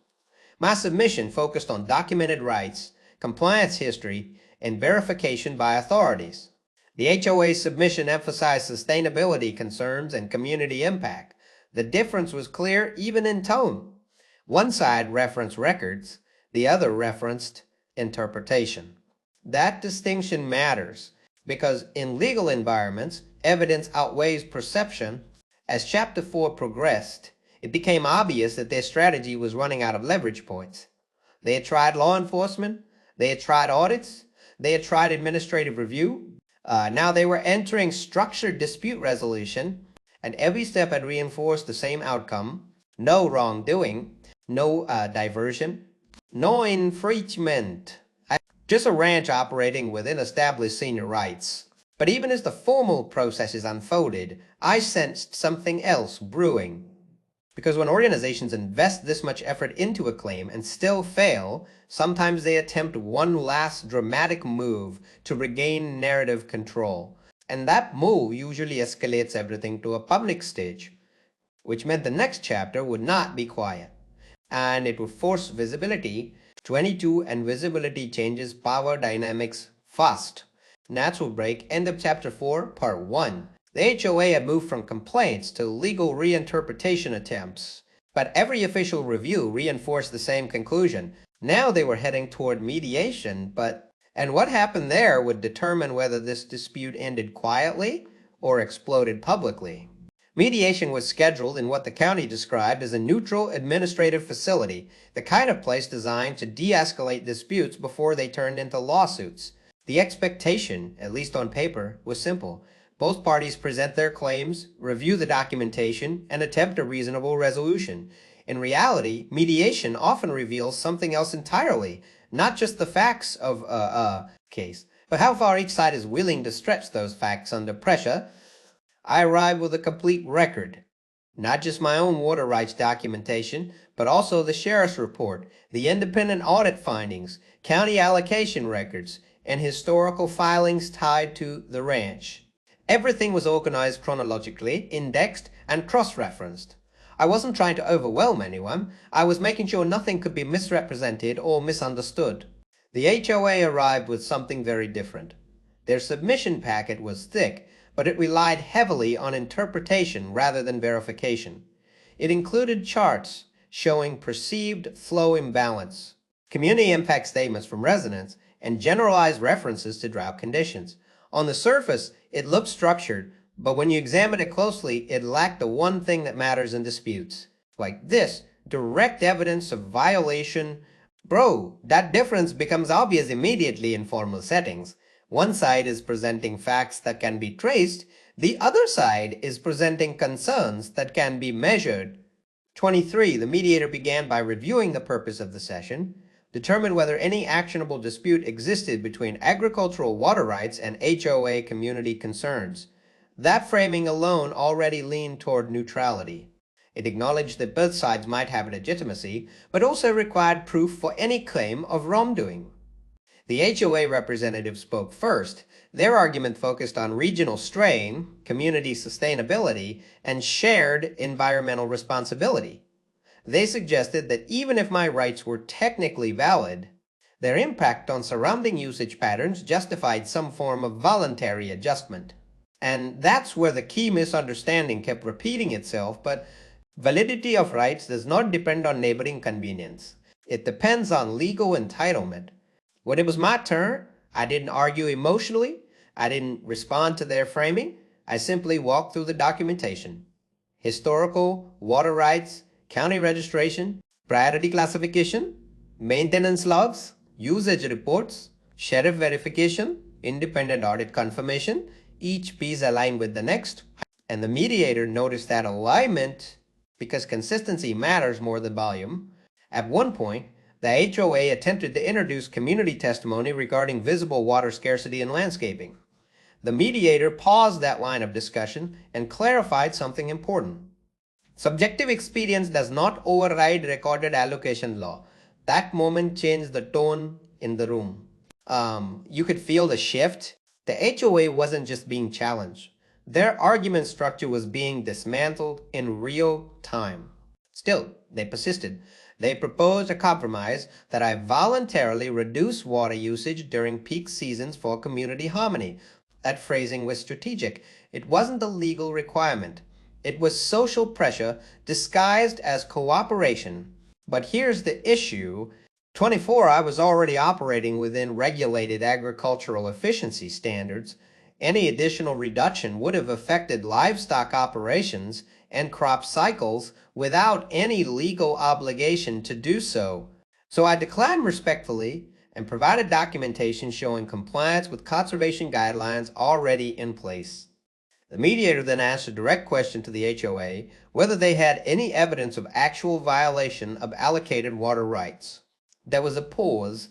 My submission focused on documented rights, compliance history, and verification by authorities. The HOA's submission emphasized sustainability concerns and community impact. The difference was clear even in tone. One side referenced records, the other referenced interpretation. That distinction matters because in legal environments, evidence outweighs perception. As Chapter 4 progressed, it became obvious that their strategy was running out of leverage points. They had tried law enforcement, they had tried audits, they had tried administrative review. Now they were entering structured dispute resolution, and every step had reinforced the same outcome: no wrongdoing, no diversion, no infringement. Just a ranch operating within established senior rights. But even as the formal processes unfolded, I sensed something else brewing. Because when organizations invest this much effort into a claim and still fail, sometimes they attempt one last dramatic move to regain narrative control. And that move usually escalates everything to a public stage, which meant the next chapter would not be quiet. And it would force visibility. 22 and visibility changes power dynamics fast. Natural break, end of chapter 4, part 1. The HOA had moved from complaints to legal reinterpretation attempts, but every official review reinforced the same conclusion. Now they were heading toward mediation, and what happened there would determine whether this dispute ended quietly or exploded publicly. Mediation was scheduled in what the county described as a neutral administrative facility, the kind of place designed to de-escalate disputes before they turned into lawsuits. The expectation, at least on paper, was simple. Both parties present their claims, review the documentation, and attempt a reasonable resolution. In reality, mediation often reveals something else entirely, not just the facts of a case, but how far each side is willing to stretch those facts under pressure. I arrived with a complete record, not just my own water rights documentation, but also the sheriff's report, the independent audit findings, county allocation records, and historical filings tied to the ranch. Everything was organized chronologically, indexed, and cross-referenced. I wasn't trying to overwhelm anyone. I was making sure nothing could be misrepresented or misunderstood. The HOA arrived with something very different. Their submission packet was thick, but it relied heavily on interpretation rather than verification. It included charts showing perceived flow imbalance, community impact statements from residents, and generalized references to drought conditions. On the surface, it looked structured, but when you examine it closely, it lacked the one thing that matters in disputes. Like this, direct evidence of violation. Bro, that difference becomes obvious immediately in formal settings. One side is presenting facts that can be traced, the other side is presenting concerns that can be measured. 23. The mediator began by reviewing the purpose of the session, determined whether any actionable dispute existed between agricultural water rights and HOA community concerns. That framing alone already leaned toward neutrality. It acknowledged that both sides might have legitimacy, but also required proof for any claim of wrongdoing. The HOA representative spoke first. Their argument focused on regional strain, community sustainability, and shared environmental responsibility. They suggested that even if my rights were technically valid, their impact on surrounding usage patterns justified some form of voluntary adjustment. And that's where the key misunderstanding kept repeating itself, but validity of rights does not depend on neighboring convenience. It depends on legal entitlement. When it was my turn, I didn't argue emotionally, I didn't respond to their framing, I simply walked through the documentation. Historical, water rights, county registration, priority classification, maintenance logs, usage reports, sheriff verification, independent audit confirmation, each piece aligned with the next. And the mediator noticed that alignment, because consistency matters more than volume. At one point, the HOA attempted to introduce community testimony regarding visible water scarcity and landscaping. The mediator paused that line of discussion and clarified something important. Subjective experience does not override recorded allocation law. That moment changed the tone in the room. You could feel the shift. The HOA wasn't just being challenged. Their argument structure was being dismantled in real time. Still, they persisted. They proposed a compromise that I voluntarily reduce water usage during peak seasons for community harmony. That phrasing was strategic. It wasn't a legal requirement. It was social pressure disguised as cooperation. But here's the issue. 24, I was already operating within regulated agricultural efficiency standards. Any additional reduction would have affected livestock operations and crop cycles without any legal obligation to do so. So I declined respectfully and provided documentation showing compliance with conservation guidelines already in place. The mediator then asked a direct question to the HOA whether they had any evidence of actual violation of allocated water rights. There was a pause,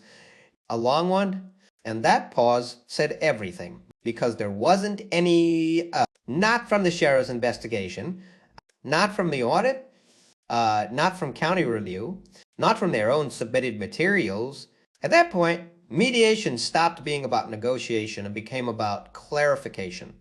a long one, and that pause said everything, because there wasn't any, not from the sheriff's investigation, not from the audit, not from county review, not from their own submitted materials. At that point, mediation stopped being about negotiation and became about clarification.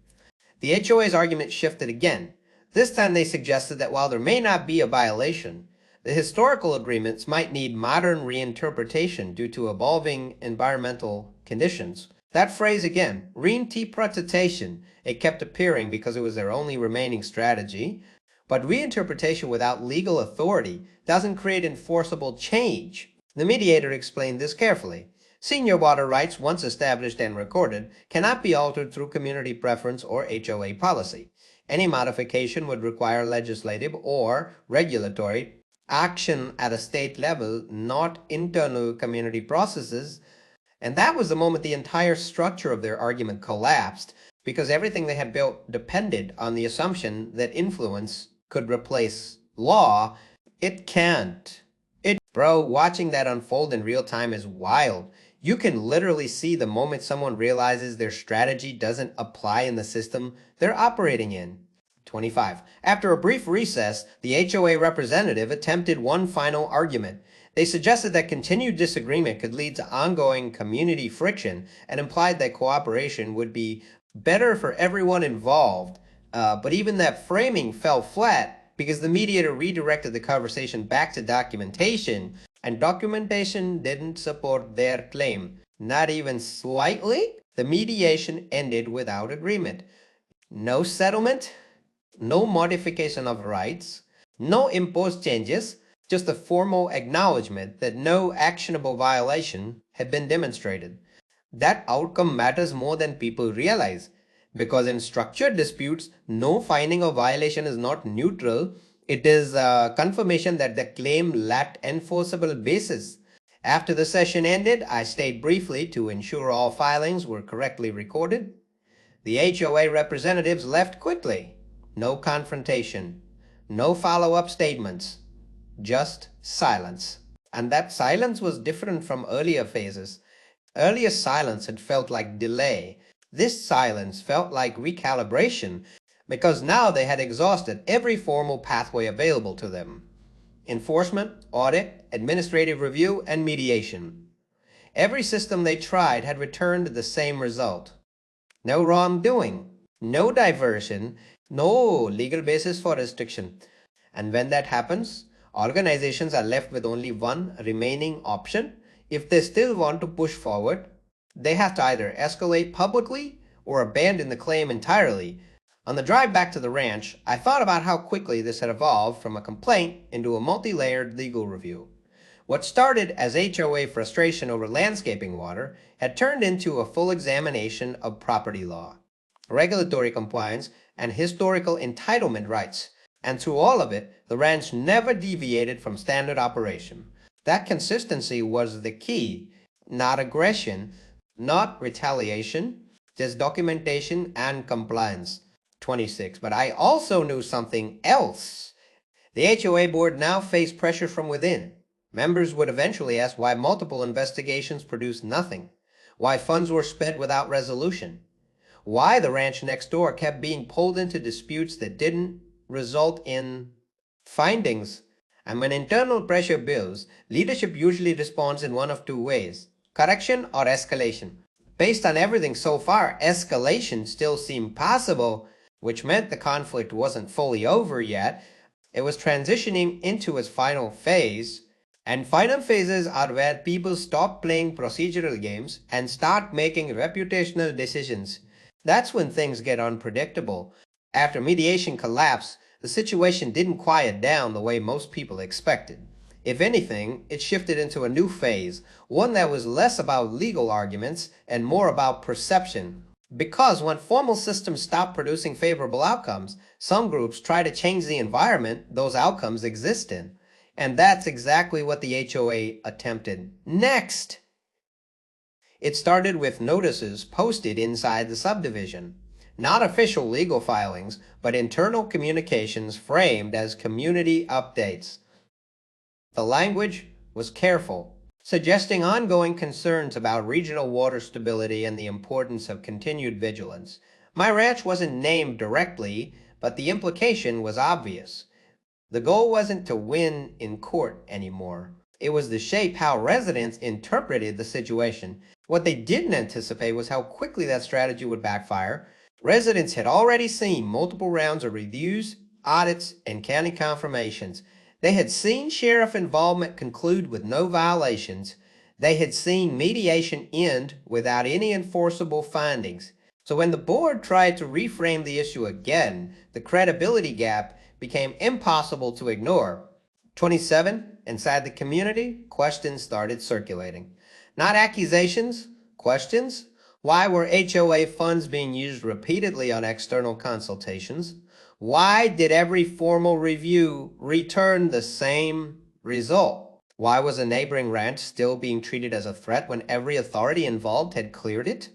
The HOA's argument shifted again. This time they suggested that while there may not be a violation, the historical agreements might need modern reinterpretation due to evolving environmental conditions. That phrase again, reinterpretation, it kept appearing because it was their only remaining strategy. But reinterpretation without legal authority doesn't create enforceable change. The mediator explained this carefully. Senior water rights, once established and recorded, cannot be altered through community preference or HOA policy. Any modification would require legislative or regulatory action at a state level, not internal community processes. And that was the moment the entire structure of their argument collapsed, because everything they had built depended on the assumption that influence could replace law. It can't. Bro, watching that unfold in real time is wild. You can literally see the moment someone realizes their strategy doesn't apply in the system they're operating in. 25. After a brief recess, the HOA representative attempted one final argument. They suggested that continued disagreement could lead to ongoing community friction and implied that cooperation would be better for everyone involved. But even that framing fell flat because the mediator redirected the conversation back to documentation, and documentation didn't support their claim. Not even slightly. The mediation ended without agreement. No settlement, no modification of rights, no imposed changes, just a formal acknowledgement that no actionable violation had been demonstrated. That outcome matters more than people realize, because in structured disputes, no finding of violation is not neutral. It is a confirmation that the claim lacked enforceable basis. After the session ended, I stayed briefly to ensure all filings were correctly recorded. The HOA representatives left quickly. No confrontation, no follow-up statements, just silence. And that silence was different from earlier phases. Earlier silence had felt like delay. This silence felt like recalibration, because now they had exhausted every formal pathway available to them. Enforcement, audit, administrative review, and mediation. Every system they tried had returned the same result. No wrongdoing, no diversion, no legal basis for restriction. And when that happens, organizations are left with only one remaining option. If they still want to push forward, they have to either escalate publicly or abandon the claim entirely. On the drive back to the ranch, I thought about how quickly this had evolved from a complaint into a multi-layered legal review. What started as HOA frustration over landscaping water had turned into a full examination of property law, regulatory compliance, and historical entitlement rights. And through all of it, the ranch never deviated from standard operation. That consistency was the key, not aggression, not retaliation, just documentation and compliance. 26. But I also knew something else. The HOA board now faced pressure from within. Members would eventually ask why multiple investigations produced nothing, why funds were spent without resolution, why the ranch next door kept being pulled into disputes that didn't result in findings. And when internal pressure builds, leadership usually responds in one of two ways: correction or escalation. Based on everything so far, escalation still seemed possible, which meant the conflict wasn't fully over yet. It was transitioning into its final phase. And final phases are where people stop playing procedural games and start making reputational decisions. That's when things get unpredictable. After mediation collapsed, the situation didn't quiet down the way most people expected. If anything, it shifted into a new phase, one that was less about legal arguments and more about perception. Because when formal systems stop producing favorable outcomes, some groups try to change the environment those outcomes exist in. And that's exactly what the HOA attempted next. It started with notices posted inside the subdivision. Not official legal filings, but internal communications framed as community updates. The language was careful, suggesting ongoing concerns about regional water stability and the importance of continued vigilance. My ranch wasn't named directly, but the implication was obvious. The goal wasn't to win in court anymore. It was to shape how residents interpreted the situation. What they didn't anticipate was how quickly that strategy would backfire. Residents had already seen multiple rounds of reviews, audits, and county confirmations. They had seen sheriff involvement conclude with no violations. They had seen mediation end without any enforceable findings. So when the board tried to reframe the issue again, the credibility gap became impossible to ignore. 27, inside the community, questions started circulating. Not accusations, questions. Why were HOA funds being used repeatedly on external consultations? Why did every formal review return the same result? Why was a neighboring ranch still being treated as a threat when every authority involved had cleared it?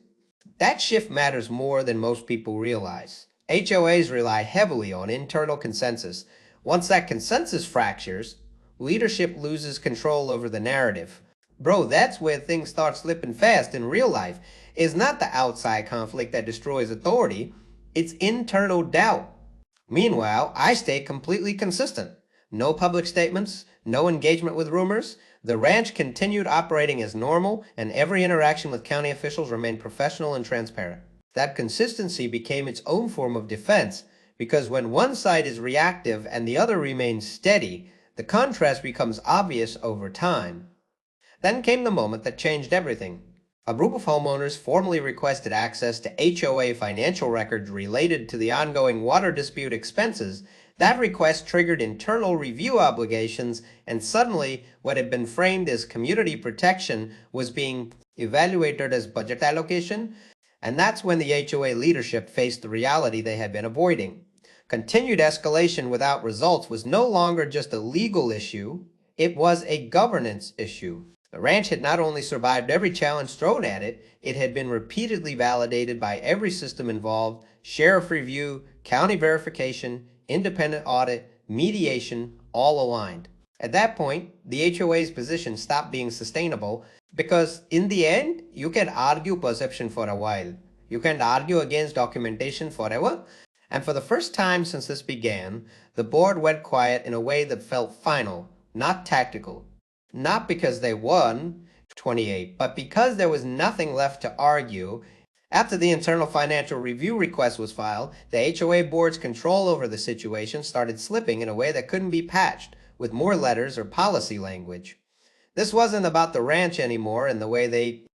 That shift matters more than most people realize. HOAs rely heavily on internal consensus. Once that consensus fractures, leadership loses control over the narrative. Bro, that's where things start slipping fast in real life. It's not the outside conflict that destroys authority, it's internal doubt. Meanwhile, I stay completely consistent. No public statements, no engagement with rumors. The ranch continued operating as normal, and every interaction with county officials remained professional and transparent. That consistency became its own form of defense, because when one side is reactive and the other remains steady, the contrast becomes obvious over time. Then came the moment that changed everything. A group of homeowners formally requested access to HOA financial records related to the ongoing water dispute expenses. That request triggered internal review obligations, and suddenly what had been framed as community protection was being evaluated as budget allocation. And that's when the HOA leadership faced the reality they had been avoiding. Continued escalation without results was no longer just a legal issue, it was a governance issue. The ranch had not only survived every challenge thrown at it, it had been repeatedly validated by every system involved: sheriff review, county verification, independent audit, mediation, all aligned. At that point, the HOA's position stopped being sustainable, because in the end, you can argue perception for a while. You can argue against documentation forever. And for the first time since this began, the board went quiet in a way that felt final, not tactical. Not because they won 28, but because there was nothing left to argue. After the internal financial review request was filed, the HOA board's control over the situation started slipping in a way that couldn't be patched with more letters or policy language. This wasn't about the ranch anymore in the way they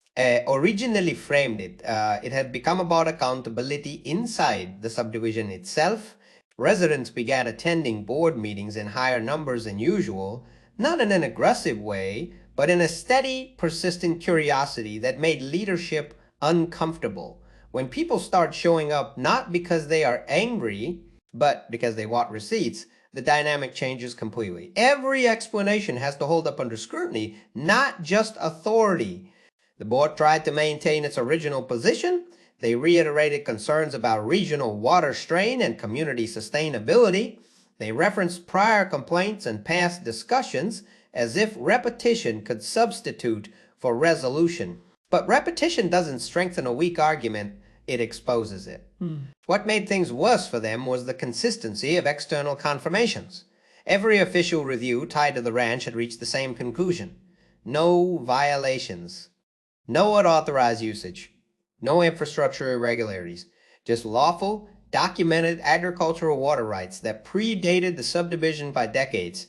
originally framed it. It had become about accountability inside the subdivision itself. Residents began attending board meetings in higher numbers than usual, not in an aggressive way, but in a steady, persistent curiosity that made leadership uncomfortable. When people start showing up not because they are angry, but because they want receipts, the dynamic changes completely. Every explanation has to hold up under scrutiny, not just authority. The board tried to maintain its original position. They reiterated concerns about regional water strain and community sustainability. They referenced prior complaints and past discussions as if repetition could substitute for resolution. But repetition doesn't strengthen a weak argument, it exposes it. What made things worse for them was the consistency of external confirmations. Every official review tied to the ranch had reached the same conclusion. No violations. No unauthorized usage. No infrastructure irregularities. Just lawful, documented agricultural water rights that predated the subdivision by decades.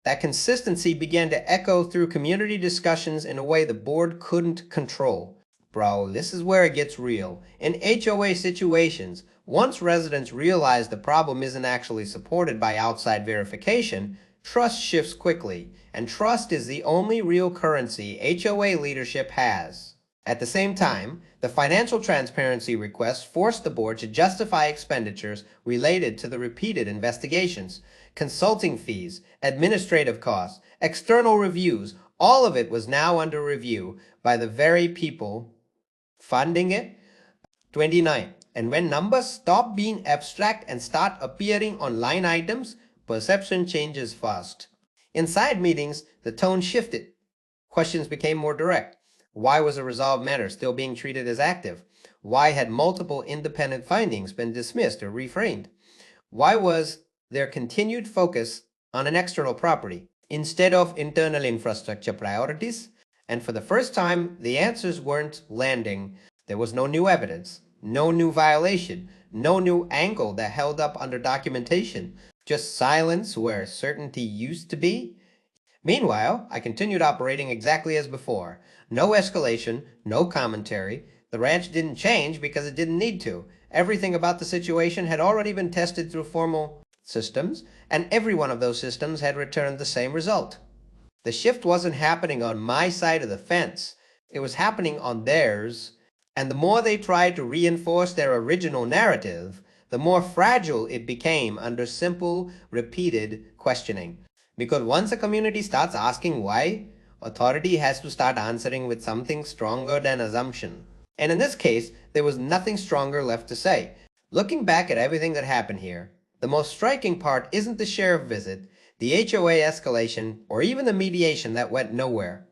That consistency began to echo through community discussions in a way the board couldn't control. Bro, this is where it gets real. In HOA situations, once residents realize the problem isn't actually supported by outside verification, trust shifts quickly, and trust is the only real currency HOA leadership has. At the same time, the financial transparency request forced the board to justify expenditures related to the repeated investigations. Consulting fees, administrative costs, external reviews, all of it was now under review by the very people funding it. 29. And when numbers stop being abstract and start appearing on line items, perception changes fast. Inside meetings, the tone shifted. Questions became more direct. Why was a resolved matter still being treated as active? Why had multiple independent findings been dismissed or reframed? Why was there continued focus on an external property instead of internal infrastructure priorities? And for the first time, the answers weren't landing. There was no new evidence, no new violation, no new angle that held up under documentation, just silence where certainty used to be. Meanwhile, I continued operating exactly as before. No escalation, no commentary. The ranch didn't change because it didn't need to. Everything about the situation had already been tested through formal systems, and every one of those systems had returned the same result. The shift wasn't happening on my side of the fence. It was happening on theirs. And the more they tried to reinforce their original narrative, the more fragile it became under simple, repeated questioning. Because once a community starts asking why, authority has to start answering with something stronger than assumption. And in this case, there was nothing stronger left to say. Looking back at everything that happened here, the most striking part isn't the sheriff visit, the HOA escalation, or even the mediation that went nowhere.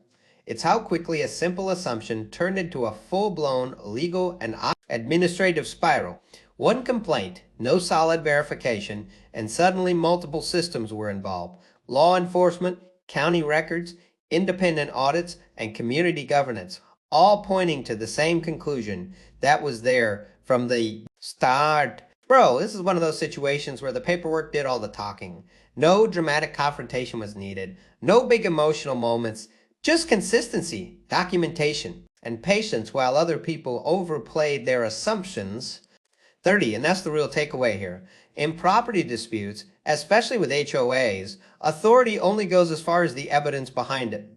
It's how quickly a simple assumption turned into a full-blown legal and administrative spiral. One complaint, no solid verification, and suddenly multiple systems were involved. Law enforcement, county records, independent audits, and community governance, all pointing to the same conclusion that was there from the start. Bro, this is one of those situations where the paperwork did all the talking. No dramatic confrontation was needed. No big emotional moments. Just consistency, documentation, and patience while other people overplayed their assumptions. 30, and that's the real takeaway here. In property disputes, especially with HOAs, authority only goes as far as the evidence behind it.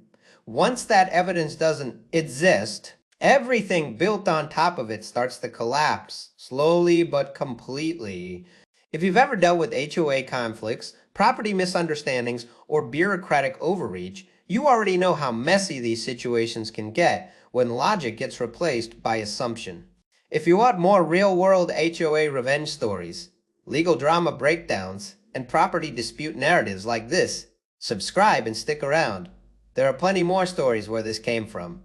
Once that evidence doesn't exist, everything built on top of it starts to collapse, slowly but completely. If you've ever dealt with HOA conflicts, property misunderstandings, or bureaucratic overreach, you already know how messy these situations can get when logic gets replaced by assumption. If you want more real-world HOA revenge stories, legal drama breakdowns, and property dispute narratives like this, subscribe and stick around. There are plenty more stories where this came from.